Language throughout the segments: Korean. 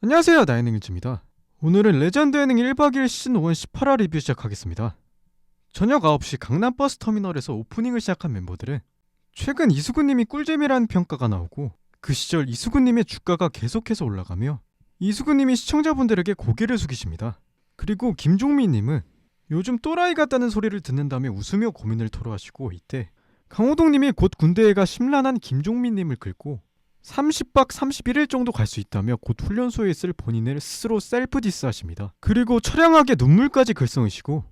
안녕하세요, 나인행일주입니다. 오늘은 레전드 예능 1박 2일 시즌 1 18화 리뷰 시작하겠습니다. 저녁 9시 강남 버스터미널에서 오프닝을 시작한 멤버들은 최근 이수근님이 꿀잼이라는 평가가 나오고 그 시절 이수근님의 주가가 계속해서 올라가며 이수근님이 시청자분들에게 고개를 숙이십니다. 그리고 김종민님은 요즘 또라이 같다는 소리를 듣는다며 웃으며 고민을 토로하시고, 이때 강호동님이 곧 군대에 가 심란한 김종민님을 긁고 30박 31일 정도 갈 수 있다며 곧 훈련소에 있을 본인을 스스로 셀프 디스하십니다. 그리고 처량하게 눈물까지 글썽이시고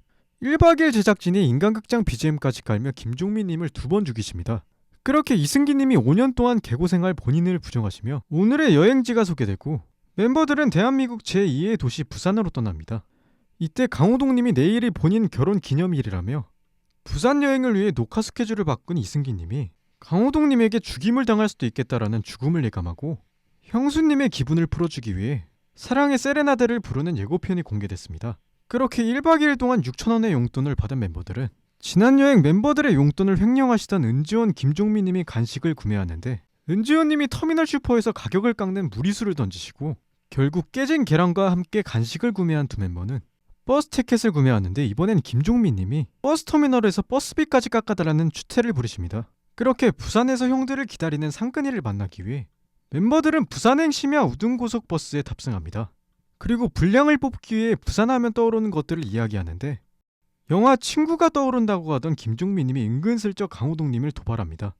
1박 2일 제작진이 인간극장 BGM까지 깔며 김종민님을 2번 죽이십니다. 그렇게 이승기님이 5년 동안 개고생할 본인을 부정하시며 오늘의 여행지가 소개되고 멤버들은 대한민국 제2의 도시 부산으로 떠납니다. 이때 강호동님이 내일이 본인 결혼 기념일이라며 부산 여행을 위해 녹화 스케줄을 바꾼 이승기님이 강호동님에게 죽임을 당할 수도 있겠다라는 죽음을 예감하고 형수님의 기분을 풀어주기 위해 사랑의 세레나데를 부르는 예고편이 공개됐습니다. 그렇게 1박 2일 동안 6,000원의 용돈을 받은 멤버들은 지난 여행 멤버들의 용돈을 횡령하시던 은지원, 김종민님이 간식을 구매하는데 은지원님이 터미널 슈퍼에서 가격을 깎는 무리수를 던지시고 결국 깨진 계란과 함께 간식을 구매한 두 멤버는 버스 티켓을 구매하는데 이번엔 김종민님이 버스터미널에서 버스비까지 깎아달라는 추태를 부리십니다. 그렇게 부산에서 형들을 기다리는 상근이를 만나기 위해 멤버들은 부산행 심야 우등고속버스에 탑승합니다. 그리고 분량을 뽑기 위해 부산하면 떠오르는 것들을 이야기하는데 영화 친구가 떠오른다고 하던 김종민님이 은근슬쩍 강호동님을 도발합니다.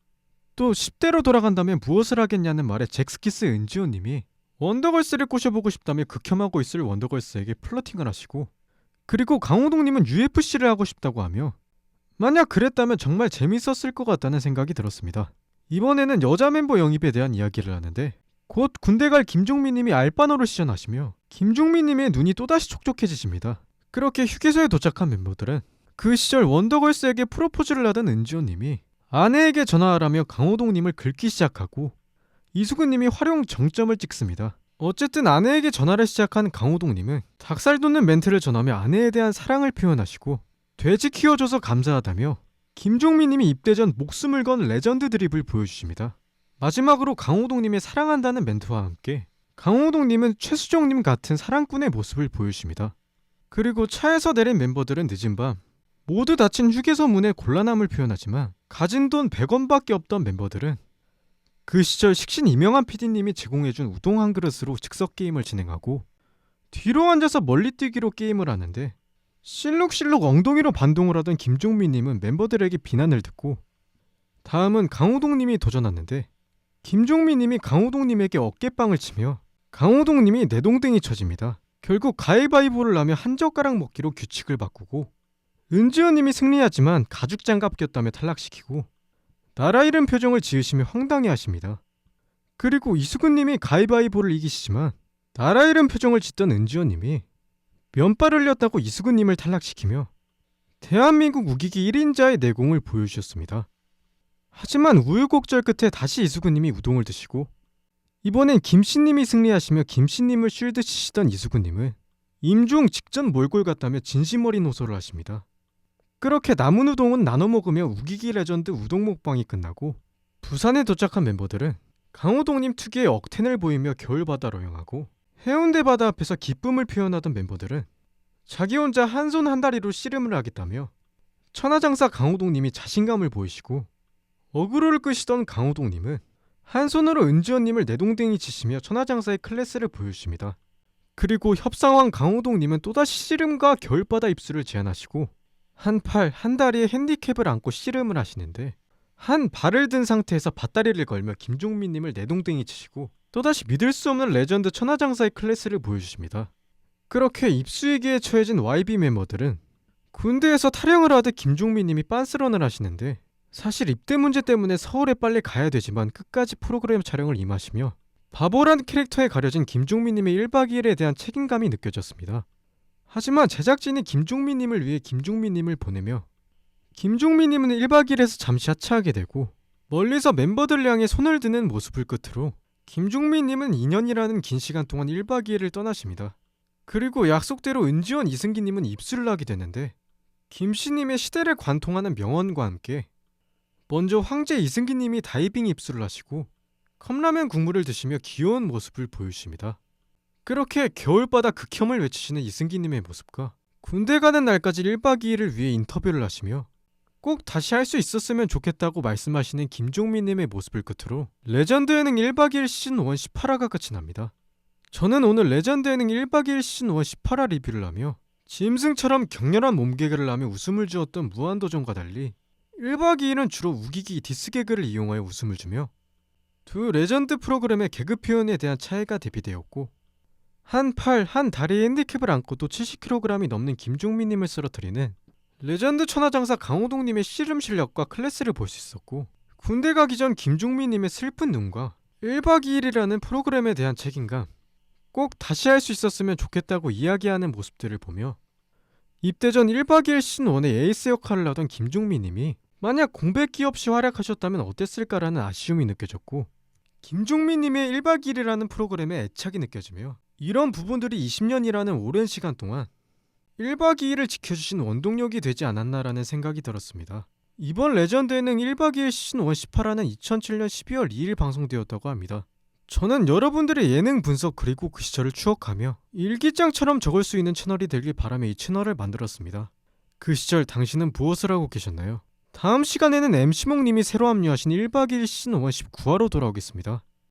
또 10대로 돌아간다면 무엇을 하겠냐는 말에 잭스키스 은지원님이 원더걸스를 꼬셔보고 싶다며 극혐하고 있을 원더걸스에게 플러팅을 하시고, 그리고 강호동님은 UFC를 하고 싶다고 하며 만약 그랬다면 정말 재밌었을 것 같다는 생각이 들었습니다. 이번에는 여자 멤버 영입에 대한 이야기를 하는데 곧 군대 갈 김종민님이 알바노를 시전하시며 김종민님의 눈이 또다시 촉촉해지십니다. 그렇게 휴게소에 도착한 멤버들은 그 시절 원더걸스에게 프로포즈를 하던 은지원님이 아내에게 전화하라며 강호동님을 긁기 시작하고 이수근님이 활용 정점을 찍습니다. 어쨌든 아내에게 전화를 시작한 강호동님은 닭살 돋는 멘트를 전하며 아내에 대한 사랑을 표현하시고 돼지 키워줘서 감사하다며 김종민님이 입대 전 목숨을 건 레전드 드립을 보여주십니다. 마지막으로 강호동님의 사랑한다는 멘트와 함께 강호동님은 최수정님 같은 사랑꾼의 모습을 보여주십니다. 그리고 차에서 내린 멤버들은 늦은 밤 모두 닫힌 휴게소 문에 곤란함을 표현하지만 가진 돈 100원밖에 없던 멤버들은 그 시절 식신 이명한 PD님이 제공해준 우동 한 그릇으로 즉석 게임을 진행하고 뒤로 앉아서 멀리 뛰기로 게임을 하는데 실룩실룩 엉덩이로 반동을 하던 김종민님은 멤버들에게 비난을 듣고 다음은 강호동님이 도전하는데 김종민님이 강호동님에게 어깨빵을 치며 강호동님이 내동댕이 쳐집니다. 결국 가위바위보를 하며 한 젓가락 먹기로 규칙을 바꾸고 은지원님이 승리하지만 가죽장갑 꼈다며 탈락시키고 나라 잃은 표정을 지으시며 황당해하십니다. 그리고 이수근님이 가위바위보를 이기시지만 나라 잃은 표정을 짓던 은지원님이 면발을 흘렸다고 이수근님을 탈락시키며 대한민국 우기기 1인자의 내공을 보여주셨습니다. 하지만 우여곡절 끝에 다시 이수근님이 우동을 드시고 이번엔 김씨님이 승리하시며 김씨님을 쉴드 치시던 이수근님은 임종 직전 몰골 같다며 진심 어린 호소를 하십니다. 그렇게 남은 우동은 나눠 먹으며 우기기 레전드 우동 먹방이 끝나고 부산에 도착한 멤버들은 강호동님 특유의 억텐을 보이며 겨울바다로 향하고 해운대 바다 앞에서 기쁨을 표현하던 멤버들은 자기 혼자 한 손 한 다리로 씨름을 하겠다며 천하장사 강호동님이 자신감을 보이시고 어그로를 끄시던 강호동님은 한 손으로 은지원님을 내동댕이 치시며 천하장사의 클래스를 보여주십니다. 그리고 협상왕 강호동님은 또다시 씨름과 겨울바다 입수를 제안하시고 한 팔, 한 다리에 핸디캡을 안고 씨름을 하시는데 한 발을 든 상태에서 밧다리를 걸며 김종민님을 내동댕이 치시고 또다시 믿을 수 없는 레전드 천하장사의 클래스를 보여주십니다. 그렇게 입수위기에 처해진 YB 멤버들은 군대에서 타령을 하듯 김종민님이 빤스런을 하시는데 사실 입대 문제 때문에 서울에 빨리 가야 되지만 끝까지 프로그램 촬영을 임하시며 바보란 캐릭터에 가려진 김종민님의 1박 2일에 대한 책임감이 느껴졌습니다. 하지만 제작진이 김종민님을 위해 김종민님을 보내며 김종민님은 1박 2일에서 잠시 하차하게 되고 멀리서 멤버들 향해 손을 드는 모습을 끝으로 김종민님은 2년이라는 긴 시간 동안 1박 2일을 떠나십니다. 그리고 약속대로 은지원, 이승기님은 입수를 하게 되는데 김씨님의 시대를 관통하는 명언과 함께 먼저 황제 이승기님이 다이빙 입수를 하시고 컵라면 국물을 드시며 귀여운 모습을 보여주십니다. 그렇게 겨울바다 극혐을 외치시는 이승기님의 모습과 군대 가는 날까지 1박 2일을 위해 인터뷰를 하시며 꼭 다시 할 수 있었으면 좋겠다고 말씀하시는 김종민님의 모습을 끝으로 레전드 예능 1박 2일 시즌 1 18화가 끝이 납니다. 저는 오늘 레전드 예능 1박 2일 시즌 1 18화 리뷰를 하며 짐승처럼 격렬한 몸개그를 하며 웃음을 주었던 무한도전과 달리 1박 2일은 주로 우기기 디스개그를 이용하여 웃음을 주며 두 레전드 프로그램의 개그 표현에 대한 차이가 대비되었고 한 팔, 한 다리에 핸디캡을 안고도 70kg이 넘는 김종민님을 쓰러뜨리는 레전드 천하장사 강호동님의 씨름 실력과 클래스를 볼 수 있었고 군대 가기 전 김종민님의 슬픈 눈과 1박 2일이라는 프로그램에 대한 책임감, 꼭 다시 할 수 있었으면 좋겠다고 이야기하는 모습들을 보며 입대 전 1박 2일 시즌 1의 에이스 역할을 하던 김종민님이 만약 공백기 없이 활약하셨다면 어땠을까라는 아쉬움이 느껴졌고 김종민님의 1박 2일이라는 프로그램에 애착이 느껴지며 이런 부분들이 20년이라는 오랜 시간 동안 1박 2일을 지켜주신 원동력이 되지 않았나라는 생각이 들었습니다. 이번 레전드 예능 1박 2일 시즌 1 18화는 2007년 12월 2일 방송되었다고 합니다. 저는 여러분들의 예능 분석 그리고 그 시절을 추억하며 일기장처럼 적을 수 있는 채널이 되길 바라며 이 채널을 만들었습니다. 그 시절 당신은 무엇을 하고 계셨나요? 다음 시간에는 MC몽님이 새로 합류하신 1박 2일 시즌 1 19화로 돌아오겠습니다.